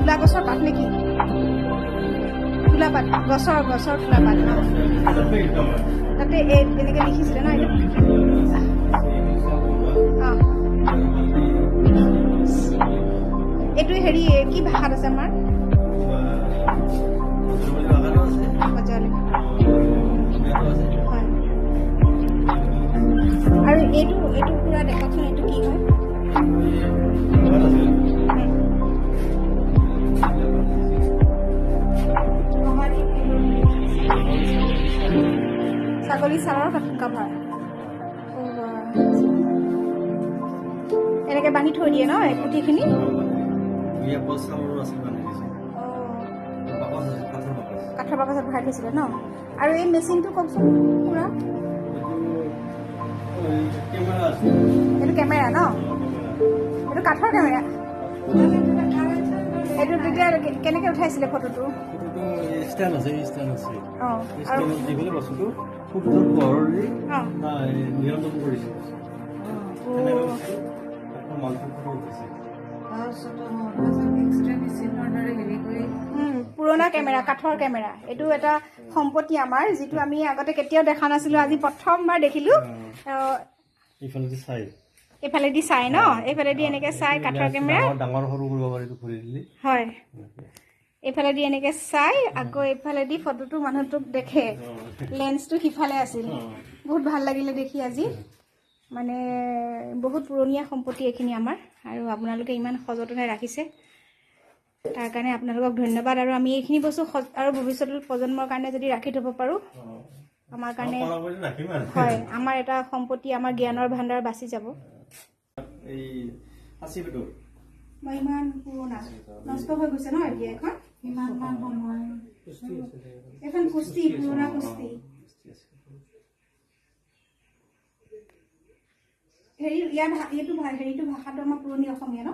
তুলা গছৰ পাত নেকি? তুলা পাত গছৰ তুলা পাত ন? তাতে এনেকে লিখিছিলে ন? এইটো হেৰি কি ভাষাত আছে আমাৰ? হয়। আৰু এইটো পুৰা দেখাচোন, এইটো কি হয়? ছাগলী ছালৰ কাভাৰ এনেকে বান্ধি থৈ দিয়ে ন পুথিখিনি? কাঠৰ বাকচত ভৰাই থৈছিলে ন? আৰু এই মেচিনটো কওকচোন পুৰা। এইটো কেমেৰা ন? এইটো কাঠৰ কেমেৰা? এইটো তেতিয়া কেনেকে উঠাইছিলে ফটোটো? ষ্টেণ্ড আছে। আৰু যিকোনো বস্তুটো খুব পোহৰেৰে নিয়ন্ত্ৰণ কৰিছে। পুৰণা কেমেৰা, কাঠৰ কেমেৰা। এইটো এটা সম্পত্তি আমাৰ, যিটো আমি আগতে কেতিয়াও দেখা নাছিলো, আজি প্ৰথমবাৰ দেখিলো। এইফালেদি চাই ন? এইফালেদি এনেকে চাই কাঠৰ কেমেৰা। ডাঙৰ সৰু কৰিব পাৰি ঘূৰি দিলে। হয়, এইফালেদি এনেকে চাই আকৌ এইফালেদি ফটোটো মানুহটোক দেখে। লেন্সটো সিফালে আছিল। বহুত ভাল লাগিলে দেখি আজি। মানে বহুত পুৰণীয়া সম্পত্তি এইখিনি আমাৰ, আৰু আপোনালোকে ইমান সযতনে ৰাখিছে, তাৰ কাৰণে আপোনালোকক ধন্যবাদ। আৰু আমি এইখিনি বস্তু আৰু ভৱিষ্যতৰ প্ৰজন্মৰ কাৰণে যদি ৰাখি থ'ব পাৰোঁ, আমাৰ কাৰণে হয়, আমাৰ এটা সম্পত্তি, আমাৰ জ্ঞানৰ ভাণ্ডাৰ বাচি যাব। ইমান পুৰণা নষ্ট হৈ গৈছে ন এতিয়া এখন? ইমান সময় এখন কুস্তি, পুৰণা কুস্তি। হেৰিটো ভাষাটো আমাৰ পুৰণি অসমীয়া ন?